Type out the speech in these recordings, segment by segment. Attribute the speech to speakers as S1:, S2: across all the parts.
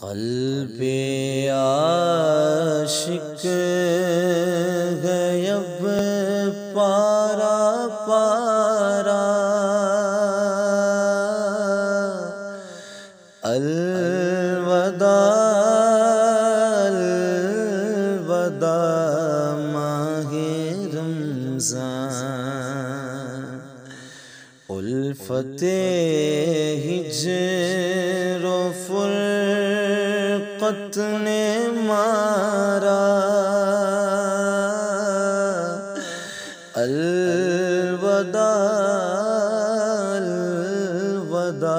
S1: قلب عاشق ہے اب پارا پارا، الوداع الوداع ماہ رمضان، الفت ہجر و فرقت نے مارا، الوداع الوداع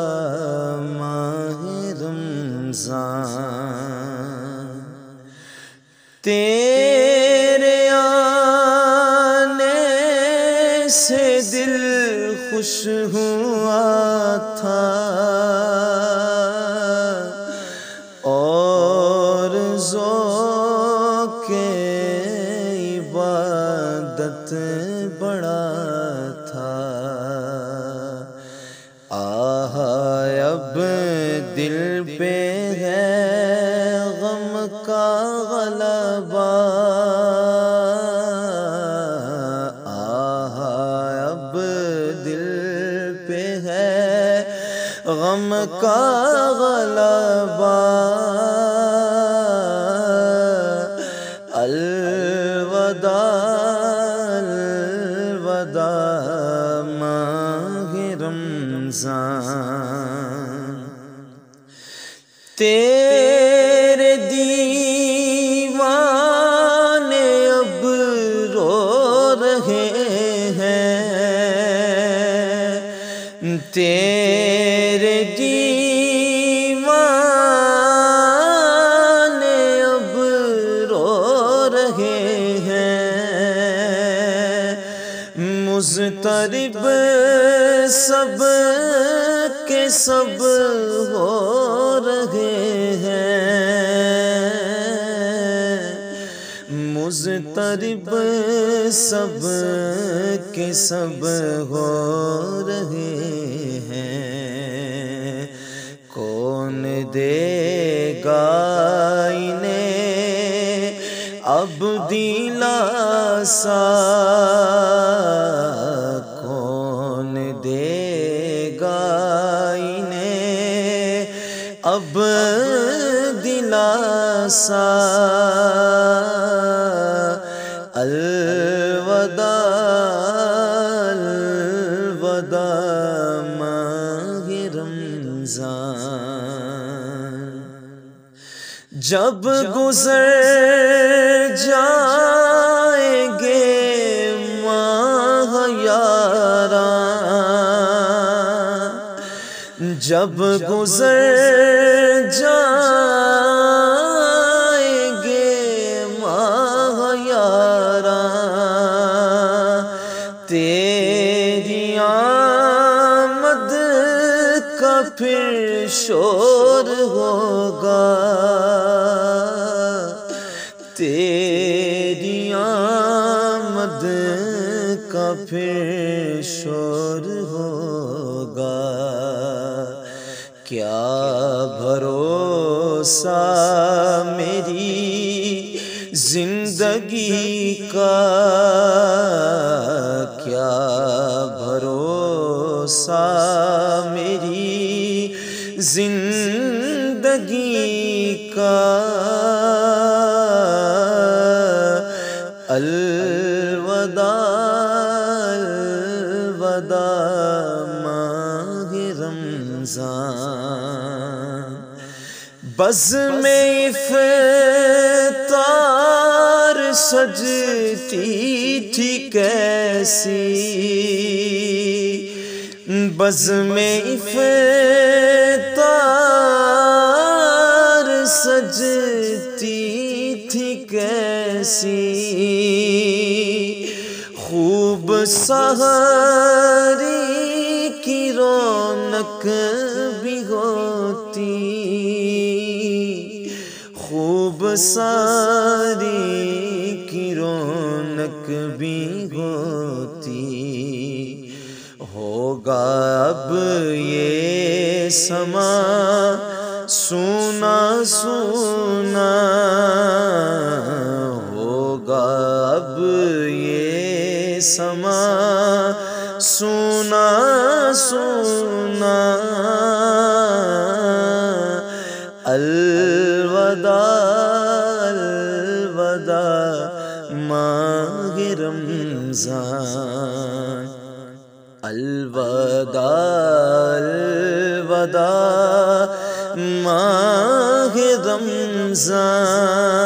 S1: ماہ رمضان، تیرے آنے سے دل خوش ہوا تھا اور ذوق عبادت بڑا تھا، آہ اب دل پہ ہے غم کا غلبہ، آہ اب دل پہ ہے غم کا غلبہ، الوداع الوداع ماہ رمضان، تیرے دیوانے اب رو رہے ہیں، تیرے دیوانے اب رو رہے ہیں، مضطرب سب کے سب ہو رہے ہیں، مضطرب سب کے سب ہو رہے ہیں، کون دے گا انہیں اب دلاسا، کون دے گا انہیں اب دلاسا، الوداع الوداع ماہ رمضان، جب گزر جائیں گے ماہ یاراں، جب گزر جائیں گے ماہ یاراں، تیری آمد کا پھر شور ہوگا، تیری آمد کا پھر شور ہوگا، کیا بھروسہ میری زندگی کا، کیا بھروسہ میری زندگی کا، الوداع الوداع ماہ رمضان، بزم افطار سجتی تھی کیسی، بزم افطار سجتی تھی کیسی، خوب سحری کی رونق بھی ہوتی، خوب ساری کی رونق بھی ہوتی، ہوگا اب یہ سما سونا سونا سونا ہوگا اب یہ سما، سونا سونا الوداع الوداع ماہ رمضان، الوداع الوداع ماہ رمضان۔